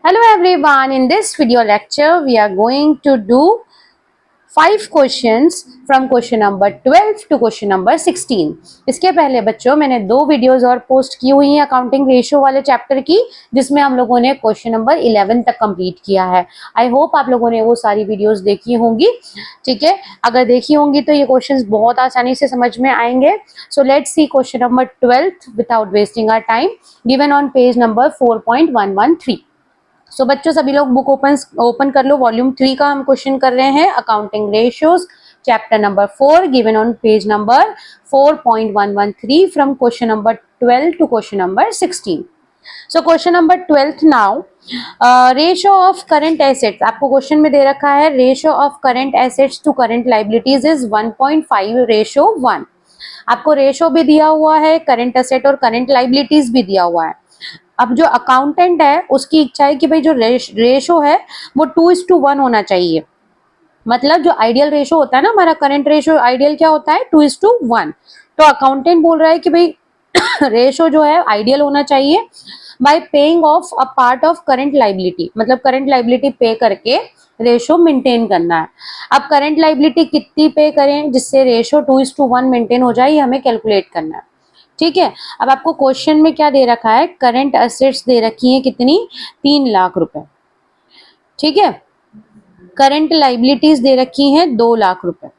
Hello everyone, in this video lecture we are going to do 5 questions from question number 12 to question number 16। इसके पहले बच्चों मैंने 2 videos और post की हुई हैं अकाउंटिंग रेशियो वाले चैप्टर की, जिसमें हम लोगों ने क्वेश्चन नंबर 11 तक कंप्लीट किया है। आई होप आप लोगों ने वो सारी वीडियोस देखी होंगी। ठीक है, अगर देखी होंगी तो ये क्वेश्चंस बहुत आसानी से समझ में आएंगे। So let's see question number 12 without wasting our time, given on page number 4.113। So बच्चों सभी लोग बुक ओपन कर लो। वॉल्यूम 3 का हम क्वेश्चन कर रहे हैं, accounting ratios, chapter number 4, given on page number 4.113 from question number 12 to question number 16। So question number 12 now, ratio of current assets. आपको क्वेश्चन में दे रखा है ratio of current assets to current liabilities is 1.5:1। आपको ratio भी दिया हुआ है, करंट एसेट और करंट लाइबिलिटीज भी दिया हुआ है। अब जो अकाउंटेंट है उसकी इच्छा है कि भाई जो रेशो है वो 2:1 होना चाहिए। मतलब जो आइडियल रेशो होता है ना हमारा, करंट रेशो आइडियल क्या होता है 2:1। तो अकाउंटेंट बोल रहा है कि भाई रेशो जो है आइडियल होना चाहिए bye paying of a part of current liability. मतलब करंट लाइबिलिटी पे करके रेशो मेंटेन करना है। अब करंट लाइबिलिटी कितनी पे करें जिससे रेशो 2:1 मेंटेन हो जाए, ये हमें कैलकुलेट करना है। ठीक है, अब आपको क्वेश्चन में क्या दे रखा है, करंट असेट्स दे रखी है कितनी, 3 लाख रुपए। ठीक है, करंट लाइबिलिटीज दे रखी हैं 2 लाख रुपए।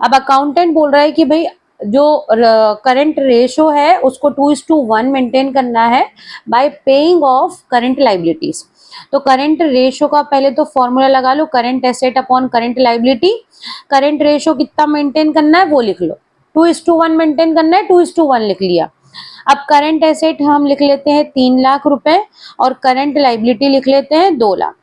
अब अकाउंटेंट बोल रहा है कि भाई जो करंट रेशो है उसको 2:1 मेंटेन करना है by paying off current liabilities. तो करंट रेशो का पहले तो फॉर्मूला लगा लो, current asset upon current liability. Current ratio कितना मेंटेन करना है वो लिख लो, 2:1 मेंटेन करना है, 2:1 लिख लिया। अब करंट एसेट हम लिख लेते हैं 3 लाख रुपए और करंट लाइबिलिटी लिख लेते हैं 2 लाख।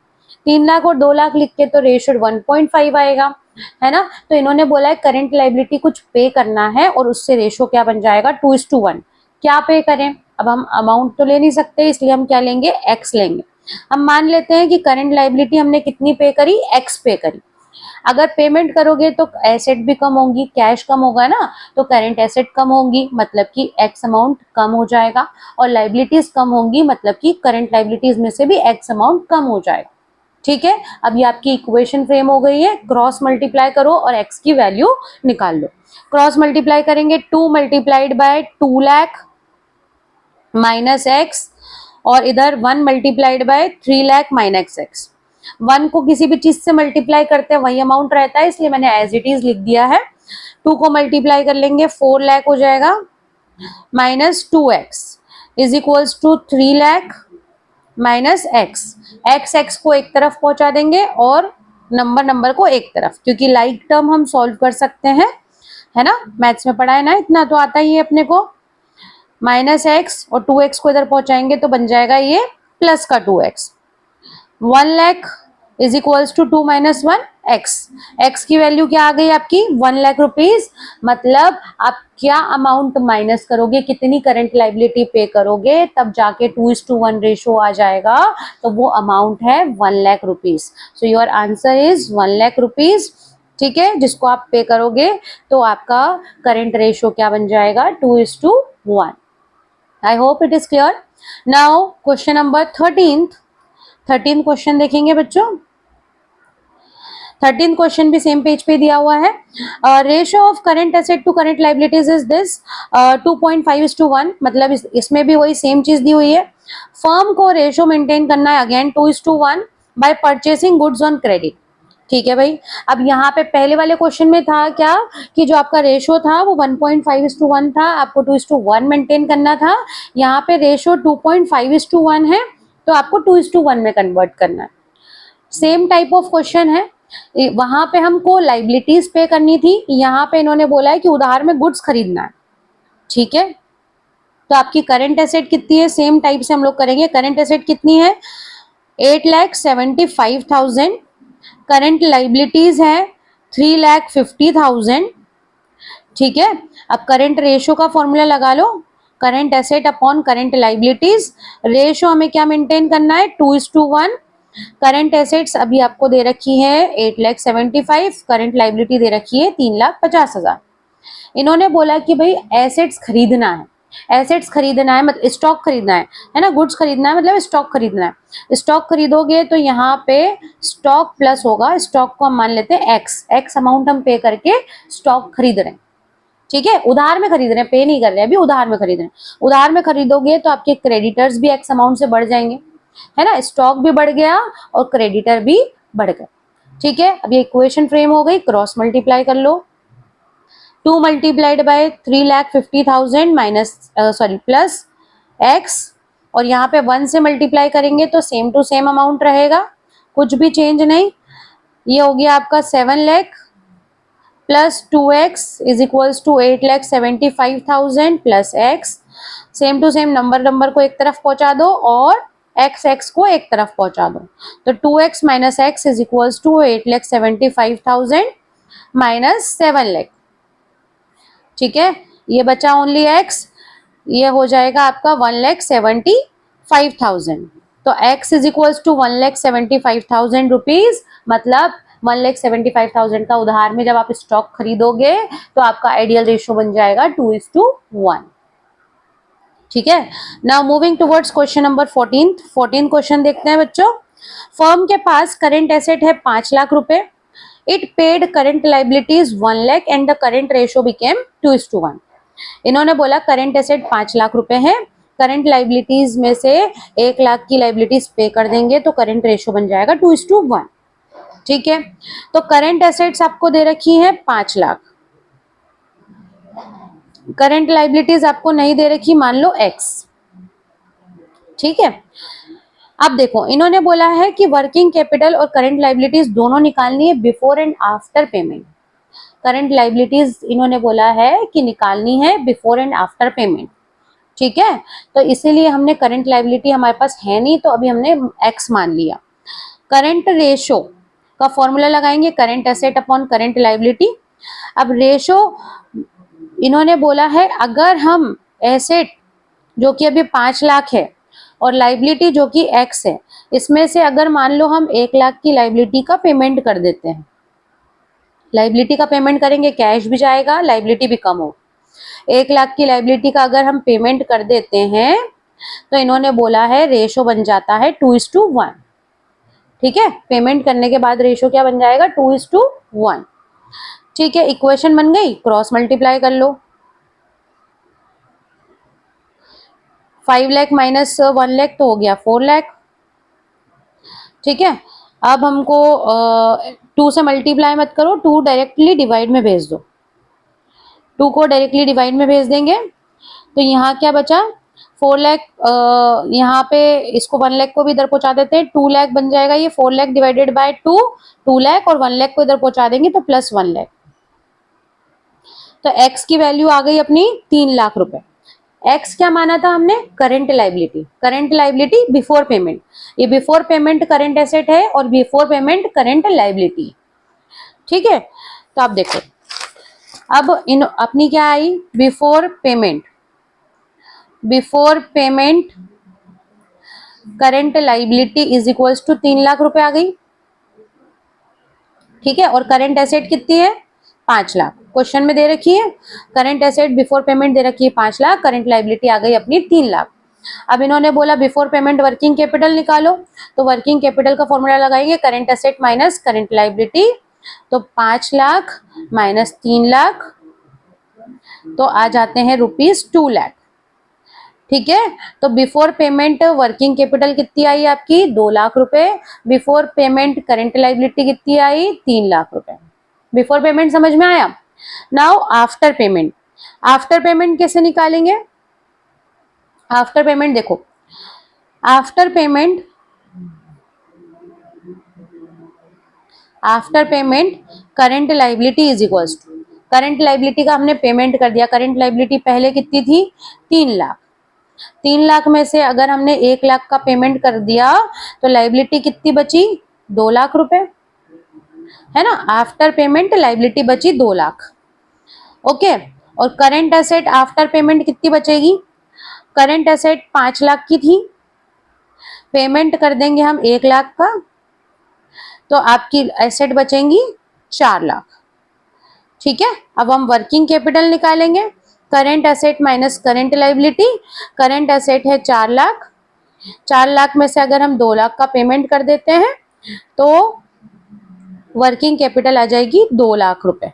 3 लाख और 2 लाख लिख के तो रेशियो 1.5 आएगा, है ना। तो इन्होंने बोला है करंट लाइबिलिटी कुछ पे करना है और उससे रेशियो क्या बन जाएगा 2:1। क्या पे करें, अब हम अमाउंट तो ले नहीं सकते, इसलिए हम क्या लेंगे, एक्स लेंगे। हम मान लेते हैं कि करंट लाइबिलिटी हमने कितनी पे करी, एक्स पे करी। अगर पेमेंट करोगे तो एसेट भी कम होंगी, कैश कम होगा ना, तो करंट एसेट कम होंगी, मतलब कि एक्स अमाउंट कम हो जाएगा, और लाइबिलिटीज कम होंगी, मतलब कि करंट लाइबिलिटीज में से भी एक्स अमाउंट कम हो जाएगा। ठीक है, अब ये आपकी इक्वेशन फ्रेम हो गई है। क्रॉस मल्टीप्लाई करो और एक्स की वैल्यू निकाल लो। क्रॉस मल्टीप्लाई करेंगे, 2 multiplied by 2 lakh minus x, और इधर 1 multiplied by 3 lakh minus x. 1 को किसी भी चीज से मल्टीप्लाई करते हैं वही अमाउंट रहता है, इसलिए मैंने एज इट इज लिख दिया है। 2 को मल्टीप्लाई कर लेंगे 4 लाख हो जाएगा, minus 2x is equals to 3 lakh minus x. X को एक तरफ पहुंचा देंगे और नंबर को एक तरफ, क्योंकि लाइक टर्म हम सॉल्व कर सकते हैं, है ना। मैथ्स में पढ़ा है ना, इतना तो आता ही है अपने को। माइनस एक्स और 2x को इधर पहुंचाएंगे तो बन जाएगा ये प्लस का 2x। 1 lakh is equals to 2 माइनस 1 एक्स की वैल्यू क्या आ गई आपकी, 1 लाख रुपीज। मतलब आप क्या अमाउंट माइनस करोगे, कितनी करंट लाइबिलिटी पे करोगे, तब जाके 2:1 रेशो आ जाएगा, तो वो अमाउंट है 1 lakh rupees. So your answer is 1 lakh rupees. ठीक है, जिसको आप पे करोगे तो आपका करंट रेशो क्या बन जाएगा, 2:1। I hope it is clear. Now question number 13 question देखेंगे बच्चों। 13 क्वेश्चन भी सेम पेज पे दिया हुआ है। Ratio of current asset to current liabilities is this 2.5:1। मतलब इसमें भी वही सेम चीज दी हुई है। फर्म को रेशियो मेंटेन करना है again 2:1 by purchasing goods on credit. ठीक है भाई, अब यहाँ पे पहले वाले क्वेश्चन में था क्या कि जो आपका रेशियो था वो 1.5:1 था, आपको 2:1 मेंटेन करना था। यहाँ पे रेशियो 2.5:1 है, तो आपको 2:1 में कन्वर्ट करना है। सेम टाइप ऑफ क्वेश्चन है, वहां पे हमको लाइबिलिटीज पे करनी थी, यहाँ पे इन्होंने बोला है कि उधार में गुड्स खरीदना है। ठीक है, तो आपकी करंट एसेट कितनी है, सेम टाइप से हम लोग करेंगे। करंट एसेट कितनी है, 8,75,000। करंट लाइबिलिटीज है 3,50,000। ठीक है, अब करंट रेशियो का फॉर्मूला लगा लो, current asset upon current liabilities. Ratio हमें क्या मेंटेन करना है, 2:1। करंट एसेट्स अभी आपको दे रखी है 8,75,000, करंट लाइबिलिटी दे रखी है 3,50,000। इन्होंने बोला कि भाई एसेट्स खरीदना है, एसेट्स खरीदना है मतलब स्टॉक खरीदना है ना, गुड्स खरीदना है मतलब स्टॉक खरीदना है। स्टॉक खरीदोगे तो यहाँ पे स्टॉक प्लस होगा, स्टॉक को हम मान लेते हैं एक्स, एक्स अमाउंट हम पे करके स्टॉक खरीद रहे हैं, ठीक है, उधार में खरीद रहे हैं, पे नहीं कर रहे हैं, अभी उधार में खरीद रहे हैं। उधार में खरीदोगे तो आपके क्रेडिटर्स भी एक्स अमाउंट से बढ़ जाएंगे, है ना, स्टॉक भी बढ़ गया और क्रेडिटर भी बढ़ गए, ठीक है। अब ये इक्वेशन फ्रेम हो गई, क्रॉस मल्टीप्लाई कर लो, 2 multiplied by 3,50,000 minus sorry plus x, और यहाँ पे 1 से मल्टीप्लाई करेंगे तो सेम टू सेम अमाउंट रहेगा, कुछ भी चेंज नहीं। ये हो गया आपका 7 lakh plus 2x is equals to 8,75,000 plus x, same to same number को एक तरफ पहुंचा दो और x को एक तरफ पहुंचा दो, तो 2x minus x is equals to 8,75,000 minus 7 lakh, ठीक है। ये बचा ओनली x, ये हो जाएगा आपका 1,75,000, तो x is equals to 1,75,000 rupees, मतलब 1,75,000 का उधार में जब आप स्टॉक खरीदोगे तो आपका आइडियल रेशियो बन जाएगा 2:1, ठीक है। Now moving towards question number 14 question देखते हैं बच्चों। फर्म के पास करंट एसेट है 5 लाख रुपए, it paid current liabilities 1 lakh and the current ratio became 2:1। इन्होंने बोला करंट एसेट 5 लाख रुपए है, करंट लाइबिलिटीज में से 1 लाख की लाइबिलिटीज पे कर देंगे तो करंट रेशियो बन जाएगा 2:1, ठीक है। तो करंट एसेट्स आपको दे रखी है 5 लाख, करंट लाइबिलिटीज आपको नहीं दे रखी, मान लो एक्स, ठीक है। अब देखो इन्होंने बोला है कि वर्किंग कैपिटल और करंट लाइबिलिटीज दोनों निकालनी है before and after payment. Current liabilities इन्होंने बोला है कि निकालनी है बिफोर एंड आफ्टर पेमेंट, ठीक है। तो इसीलिए हमने करंट लाइबिलिटी हमारे पास है नहीं तो अभी हमने एक्स मान लिया। करंट रेशो का फॉर्मूला लगाएंगे, current asset upon current liability. अब रेशो इन्होंने बोला है अगर हम एसेट जो कि अभी 5 लाख है और लाइबिलिटी जो कि एक्स है, इसमें से अगर मान लो हम 1 लाख की लाइबिलिटी का पेमेंट कर देते हैं, लाइबिलिटी का पेमेंट करेंगे कैश भी जाएगा, लाइबिलिटी भी कम हो, 1 लाख की लाइबिलिटी का अगर हम पेमेंट कर देते हैं तो इन्होंने बोला है रेशो बन जाता है 2:1, ठीक है। पेमेंट करने के बाद रेशो क्या बन जाएगा 2:1, ठीक है। इक्वेशन बन गई, क्रॉस मल्टीप्लाई कर लो, 5 लाख माइनस 1 लाख तो हो गया 4 लाख, ठीक है। अब हमको 2 से मल्टीप्लाई मत करो, 2 डायरेक्टली डिवाइड में भेज दो, 2 को डायरेक्टली डिवाइड में भेज देंगे तो यहाँ क्या बचा 4 लाख, यहाँ पे इसको 1 लाख को भी इधर पहुंचा देते हैं, 2 लाख बन जाएगा, ये 4 लाख डिवाइडेड बाय 2 लाख, और 1 लाख को इधर पहुंचा देंगे तो प्लस 1 लाख, तो एक्स की वैल्यू आ गई अपनी 3 लाख रुपए। एक्स क्या माना था हमने, current liability, current liability before payment, ये बिफोर पेमेंट करंट एसेट है और बिफोर पेमेंट करंट लाइबिलिटी, ठीक है। तो आप देखो अब इन अपनी क्या आई, before payment, before payment current liability is equals to 3 lakh रुपए आ गई, ठीक है। और करंट एसेट कितनी है 5 लाख, क्वेश्चन में दे रखी है, करंट एसेट बिफोर पेमेंट दे रखी है 5 लाख, करंट लाइबिलिटी आ गई अपनी 3 लाख। अब इन्होंने बोला बिफोर पेमेंट वर्किंग कैपिटल निकालो, तो वर्किंग कैपिटल का फॉर्मूला लगाएंगे, current asset minus current liability, तो 5 लाख माइनस 3 लाख तो आ जाते हैं ₹2 लाख, ठीक है। तो बिफोर पेमेंट वर्किंग कैपिटल कितनी आई आपकी 2 लाख रुपए, बिफोर पेमेंट करंट लाइबिलिटी कितनी आई 3 लाख रुपए। बिफोर पेमेंट समझ में आया। Now after payment, after payment कैसे निकालेंगे, आफ्टर पेमेंट देखो, after payment, after payment current liability is equals to, current liability का हमने पेमेंट कर दिया, करंट लाइबिलिटी पहले कितनी थी 3 लाख, 3 लाख में से अगर हमने 1 लाख का पेमेंट कर दिया तो लाइबिलिटी कितनी बची 2 लाख रुपए, है ना। आफ्टर पेमेंट लाइबिलिटी बची 2 लाख, ओके। और करंट एसेट आफ्टर पेमेंट कितनी बचेगी, करंट एसेट 5 लाख की थी, पेमेंट कर देंगे हम 1 लाख का तो आपकी एसेट बचेंगी 4 लाख, ठीक है। अब हम वर्किंग कैपिटल निकालेंगे, current asset minus current liability. Current asset है 4 लाख, 4 लाख में से अगर हम 2 लाख का पेमेंट कर देते हैं तो वर्किंग कैपिटल आ जाएगी 2 लाख रुपए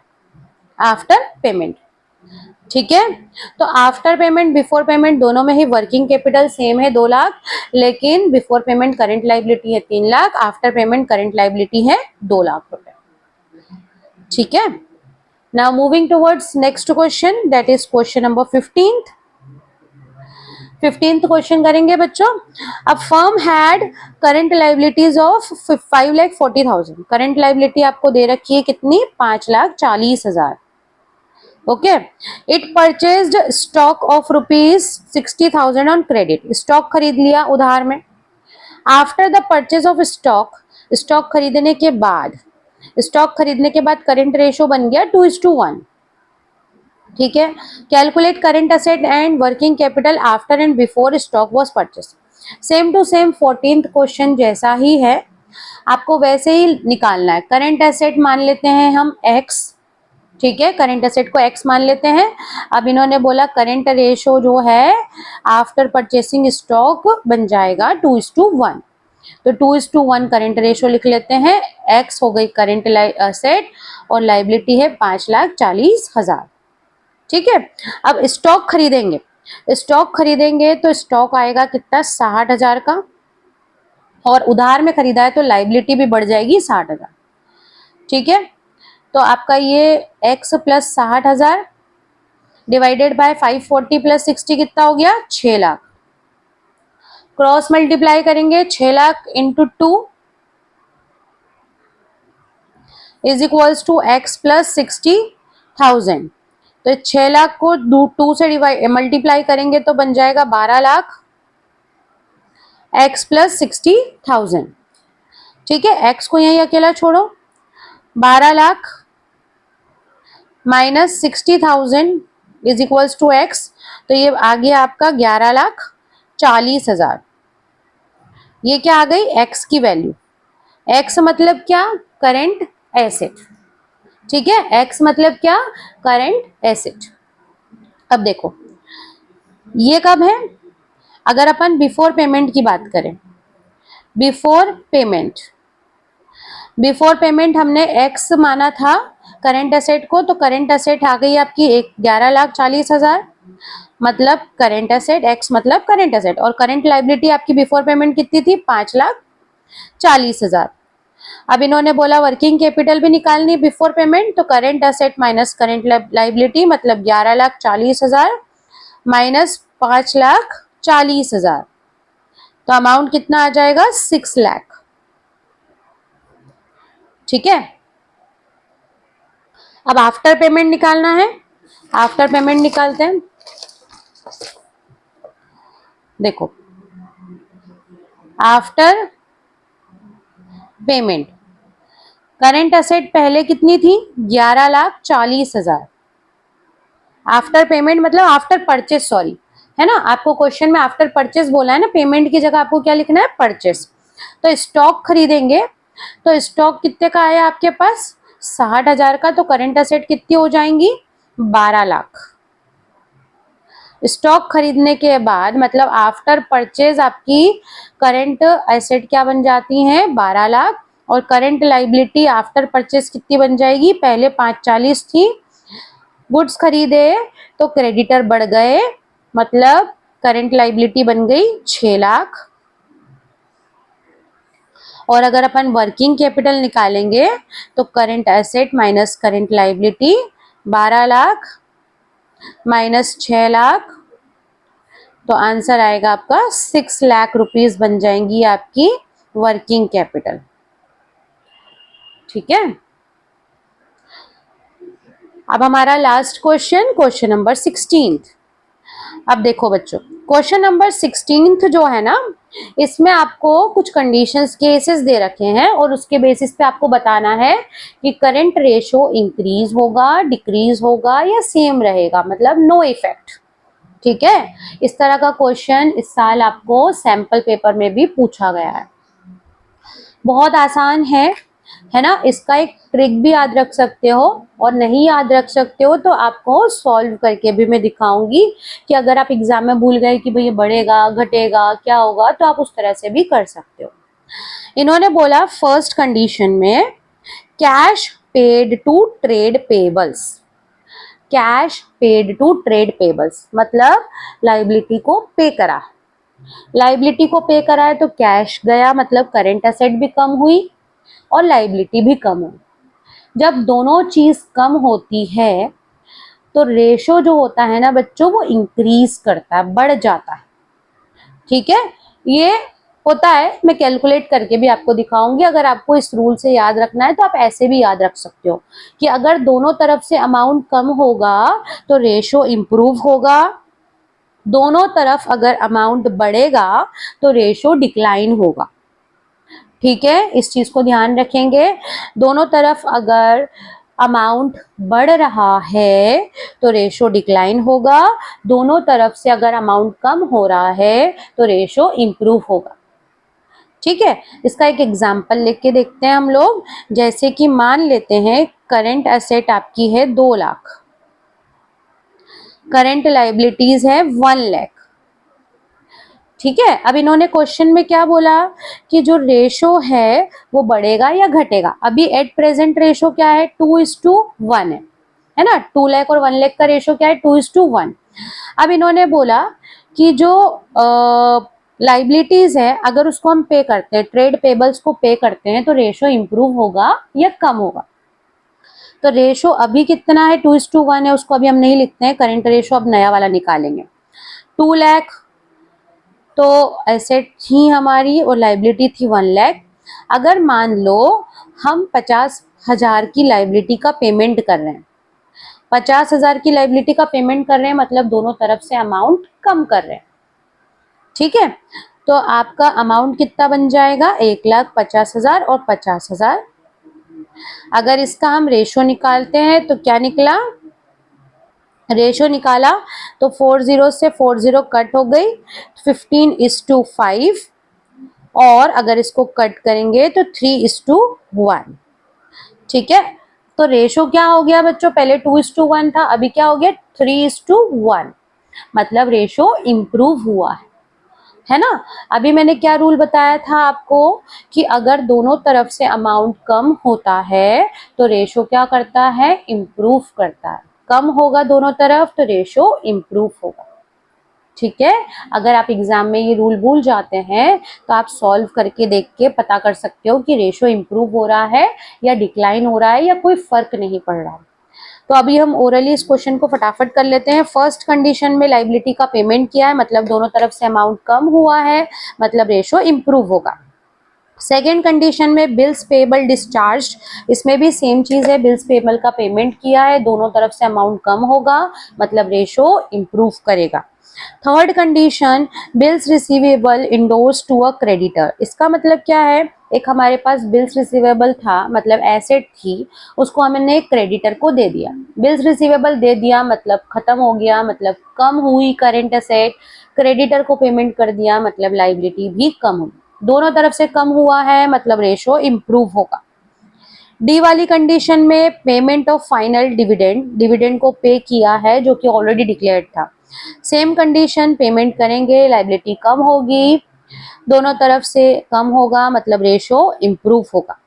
आफ्टर पेमेंट। ठीक है, तो आफ्टर पेमेंट बिफोर पेमेंट दोनों में ही वर्किंग कैपिटल सेम है 2 लाख, लेकिन बिफोर पेमेंट करंट लाइबिलिटी है 3 lakh, after payment current liability है 2 लाख रुपए। ठीक है, now moving towards next question, that is question number 15th question करेंगे बच्चों। अब firm had current liabilities of 5,40,000। Current liability आपको दे रखी है कितनी, 5,40,000। Okay, it purchased stock of ₹60,000 on credit. Stock खरीद लिया उधार में। After the purchase of stock, stock खरीदने के बाद, स्टॉक खरीदने के बाद करंट रेशो बन गया 2:1। ठीक है, calculate current asset and working capital after and before stock was purchase. Same to same 14th question जैसा ही है, आपको वैसे ही निकालना है। करंट एसेट मान लेते हैं हम x, ठीक है, करंट एसेट को x मान लेते हैं। अब इन्होंने बोला करंट रेशो जो है आफ्टर परचेसिंग स्टॉक बन जाएगा 2:1, तो 2:1 करंट रेशो लिख लेते हैं। x हो गई करंट एसेट और लाइबिलिटी है 5,40,000। ठीक है, अब स्टॉक खरीदेंगे, स्टॉक खरीदेंगे तो स्टॉक आएगा कितना, 60,000 का, और उधार में खरीदा है तो लाइबिलिटी भी बढ़ जाएगी 60,000। ठीक है, तो आपका ये x plus 60,000 divided by 540 plus 60 कितना हो गया, 6 लाख। क्रॉस मल्टीप्लाई करेंगे, 6 lakh into 2 is equals to x plus 60,000। तो 6 लाख को 2 से मल्टीप्लाई करेंगे तो बन जाएगा 12 लाख x प्लस 60,000। ठीक है, x को यहीं अकेला छोड़ो, 12 lakh minus 60,000 is equals to x, तो ये आ गया आपका 11,40,000। ये क्या आ गई, x की वैल्यू। x मतलब क्या, करंट एसेट। ठीक है, x मतलब क्या, करंट एसेट। अब देखो ये कब है, अगर अपन बिफोर पेमेंट की बात करें, बिफोर पेमेंट, बिफोर पेमेंट हमने x माना था करंट एसेट को, तो करंट एसेट आ गई आपकी 11,40,000, मतलब करंट एसेट, x मतलब करंट एसेट, और करंट लाइबिलिटी आपकी बिफोर पेमेंट कितनी थी, 5,40,000। अब इन्होंने बोला वर्किंग कैपिटल भी निकालनी बिफोर पेमेंट, तो current asset minus current liability मतलब 11,40,000 माइनस 5,40,000, तो अमाउंट कितना आ जाएगा, 6 लाख। ठीक है, अब आफ्टर पेमेंट निकालना है, आफ्टर पेमेंट निकालते हैं। देखो आफ्टर पेमेंट करंट एसेट पहले कितनी थी, 11,40,000। आफ्टर पेमेंट मतलब आफ्टर परचेस, सॉरी, है ना, आपको क्वेश्चन में आफ्टर परचेस बोला है ना, पेमेंट की जगह आपको क्या लिखना है, परचेस। तो स्टॉक खरीदेंगे, तो स्टॉक कितने का आया आपके पास, 60,000 का, तो करंट एसेट कितनी हो जाएंगी, 12 लाख। स्टॉक खरीदने के बाद मतलब आफ्टर परचेज आपकी करंट एसेट क्या बन जाती हैं, 12 लाख, और करंट लाइबिलिटी आफ्टर परचेज कितनी बन जाएगी, पहले 5,40 थी, गुड्स खरीदे तो क्रेडिटर बढ़ गए, मतलब करंट लाइबिलिटी बन गई 6 लाख। और अगर अपन वर्किंग कैपिटल निकालेंगे तो current asset minus current liability 12 lakh minus 6 lakh, तो आंसर आएगा आपका 6 लाख रुपीस बन जाएंगी आपकी वर्किंग कैपिटल। ठीक है, अब हमारा लास्ट क्वेश्चन, क्वेश्चन नंबर 16। अब देखो बच्चों, क्वेश्चन नंबर 16 जो है ना, इसमें आपको कुछ कंडीशंस केसेस दे रखे हैं और उसके बेसिस पे आपको बताना है कि करंट रेशो इंक्रीज होगा, डिक्रीज होगा या सेम रहेगा, मतलब नो इफेक्ट। ठीक है, इस तरह का क्वेश्चन इस साल आपको सैंपल पेपर में भी पूछा गया है। बहुत आसान है, है ना। इसका एक ट्रिक भी याद रख सकते हो, और नहीं याद रख सकते हो तो आपको सॉल्व करके भी मैं दिखाऊंगी कि अगर आप एग्जाम में भूल गए कि भाई ये बढ़ेगा घटेगा क्या होगा, तो आप उस तरह से भी कर सकते हो। इन्होंने बोला फर्स्ट कंडीशन में cash paid to trade payables. Cash paid to trade payables मतलब लाइबिलिटी को पे करा। लाइबिलिटी को पे करा है तो कैश गया, मतलब करेंट एसेट भी कम हुई और लाइबिलिटी भी कम हुई। जब दोनों चीज कम होती है तो रेशो जो होता है ना बच्चों, वो इंक्रीज करता है, बढ़ जाता है। ठीक है, ये होता है, मैं कैलकुलेट करके भी आपको दिखाऊंगी। अगर आपको इस रूल से याद रखना है तो आप ऐसे भी याद रख सकते हो कि अगर दोनों तरफ से अमाउंट कम होगा तो रेशो इंप्रूव होगा, दोनों तरफ अगर अमाउंट बढ़ेगा तो रेशो डिक्लाइन होगा। ठीक है, इस चीज को ध्यान रखेंगे। दोनों तरफ अगर अमाउंट बढ़ रहा है तो रेशो डिक्लाइन होगा, दोनों तरफ से अगर अमाउंट कम हो रहा है तो रेशो इंप्रूव होगा। ठीक है, इसका एक एग्जांपल लिख के देखते हैं हम लोग। जैसे कि मान लेते हैं करंट एसेट आपकी है 2 लाख, करंट लाइबिलिटीज है 1 लाख। ठीक है, अब इन्होंने क्वेश्चन में क्या बोला कि जो रेशो है वो बढ़ेगा या घटेगा। अभी एट प्रेजेंट रेशो क्या है, 2:1 है ना। 2 लाख और 1 लाख का रेशो क्या है, 2:1। अब इन्होंने बोला कि जो लाइबिलिटीज है अगर उसको हम पे करते हैं, ट्रेड पेबल्स को पे करते हैं, तो रेशो इंप्रूव होगा या कम होगा। तो रेशो अभी कितना है, 2:1 है, उसको अभी हम नहीं लिखते हैं, करंट रेशो अब नया वाला निकालेंगे। 2 लाख तो एसेट थी हमारी और लाइबिलिटी थी 1 लाख। अगर मान लो हम 50,000 की लाइबिलिटी का पेमेंट कर रहे हैं, 50,000 की लाइबिलिटी का पेमेंट कर रहे हैं, मतलब दोनों तरफ से अमाउंट कम कर रहे हैं। ठीक है, तो आपका अमाउंट कितना बन जाएगा, 1,50,000 और 50,000। अगर इसका हम रेशो निकालते हैं तो क्या निकला, रेशो निकाला तो 40 से 40 कट हो गई, 15:5। और अगर इसको कट करेंगे तो 3:1। ठीक है, तो रेशो क्या हो गया बच्चों, पहले 2:1 था, अभी क्या हो गया 3:1, मतलब रेशो इंप्रूव हुआ है ना। अभी मैंने क्या रूल बताया था आपको कि अगर दोनों तरफ से अमाउंट कम होता है तो रेशो क्या करता है, इंप्रूव करता है। कम होगा दोनों तरफ तो रेशो इंप्रूव होगा। ठीक है, अगर आप एग्जाम में ये रूल भूल जाते हैं तो आप सॉल्व करके देख के पता कर सकते हो कि रेशो इंप्रूव हो रहा है या डिक्लाइन हो रहा है या कोई फर्क नहीं पड़ रहा है। तो अभी हम ओरली इस क्वेश्चन को फटाफट कर लेते हैं। फर्स्ट कंडीशन में लाइबिलिटी का पेमेंट किया है, मतलब दोनों तरफ से अमाउंट कम हुआ है, मतलब रेशो इंप्रूव होगा। सेकेंड कंडीशन में बिल्स पेबल डिस्चार्ज, इसमें भी सेम चीज है, बिल्स पेबल का पेमेंट किया है, दोनों तरफ से अमाउंट कम होगा, मतलब रेशो इंप्रूव करेगा। Third condition bills receivable endorsed to a creditor, इसका मतलब क्या है, एक हमारे पास बिल्स रिसीवेबल था, मतलब एसेट थी, उसको हमने क्रेडिटर को दे दिया। बिल्स रिसीवेबल दे दिया मतलब खत्म हो गया, मतलब कम हुई करेंट एसेट, क्रेडिटर को पेमेंट कर दिया मतलब लाइबिलिटी भी कम हुई, दोनों तरफ से कम हुआ है मतलब रेशो इंप्रूव होगा। डी वाली कंडीशन में payment of final dividend, dividend को पे किया है जो कि ऑलरेडी डिक्लेयर्ड था, सेम कंडीशन, पेमेंट करेंगे लाइबिलिटी कम होगी, दोनों तरफ से कम होगा मतलब रेशो इंप्रूव होगा।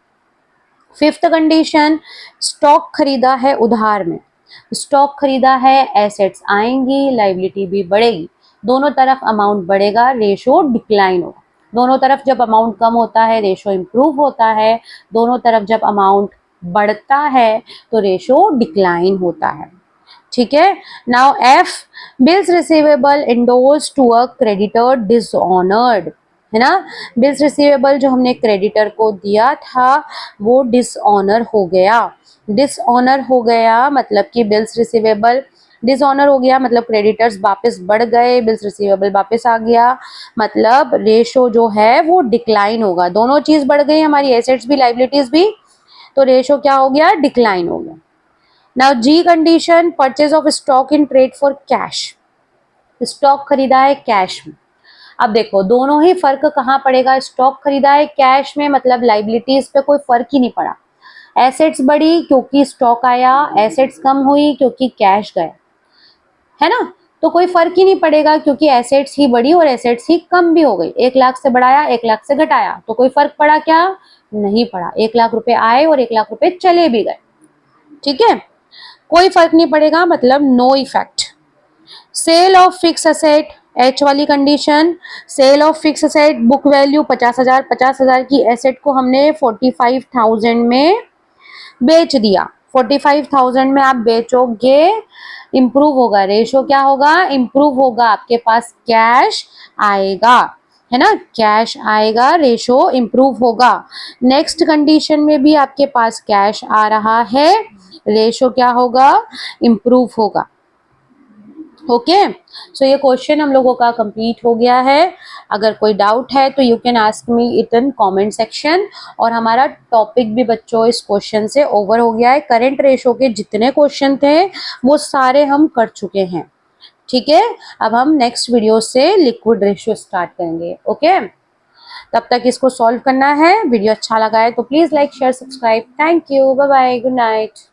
फिफ्थ कंडीशन स्टॉक खरीदा है उधार में, स्टॉक खरीदा है, एसेट्स आएंगी, लाइबिलिटी भी बढ़ेगी, दोनों तरफ अमाउंट बढ़ेगा, रेशो डिक्लाइन होगा। दोनों तरफ जब अमाउंट कम होता है रेशो इंप्रूव होता है, दोनों तरफ जब अमाउंट बढ़ता है तो रेशो डिक्लाइन होता है। ठीक है, now F bills receivable endorsed to a creditor dishonoured, है ना। बिल्स रिसीवेबल जो हमने क्रेडिटर को दिया था वो डिसऑनर हो गया, डिसऑनर हो गया मतलब कि बिल्स रिसीवेबल डिसऑनर हो गया, मतलब क्रेडिटर्स वापस बढ़ गए, बिल्स रिसीवेबल वापस आ गया, मतलब रेशो जो है वो डिक्लाइन होगा। दोनों चीज बढ़ गई हमारी, एसेट्स भी लाइबिलिटीज भी, तो रेशो क्या हो गया, डिक्लाइन हो गया। Now G condition purchase of stock in trade for cash, stock खरीदा है कैश में, अब देखो दोनों ही फर्क कहाँ पड़ेगा, स्टॉक खरीदा है कैश में मतलब लाइबिलिटीज पे कोई फर्क ही नहीं पड़ा। एसेट्स बढ़ी क्योंकि स्टॉक आया, एसेट्स कम हुई क्योंकि कैश गया, है ना। तो कोई फर्क ही नहीं पड़ेगा क्योंकि एसेट्स ही बढ़ी और एसेट्स ही कम भी हो गई। 1 लाख से बढ़ाया 1 लाख से घटाया तो कोई फर्क पड़ा क्या, नहीं पड़ा। 1 लाख रुपए आए और 1 लाख रुपए चले भी गए, ठीक है, कोई फर्क नहीं पड़ेगा मतलब no effect. Sale of fix asset, H वाली condition, sale of fix asset book value 50,000, 50,000 की एसेट को हमने 45,000 में बेच दिया। 45,000 में आप बेचोगे, इंप्रूव होगा, रेशो क्या होगा, इंप्रूव होगा, आपके पास कैश आएगा, है ना, कैश आएगा, रेशो इंप्रूव होगा। नेक्स्ट कंडीशन में भी आपके पास कैश आ रहा है, रेशो क्या होगा, इंप्रूव होगा। ओके, सो ये क्वेश्चन हम लोगों का कंप्लीट हो गया है। अगर कोई डाउट है तो you can ask me it in comment section. और हमारा टॉपिक भी बच्चों इस क्वेश्चन से ओवर हो गया है। करंट रेशो के जितने क्वेश्चन थे वो सारे हम कर चुके हैं, ठीक है। अब हम नेक्स्ट वीडियो से लिक्विड रेशियो स्टार्ट करेंगे। ओके, तब तक इसको सॉल्व करना है। वीडियो अच्छा लगा है तो please like share subscribe. Thank you, bye bye, good night.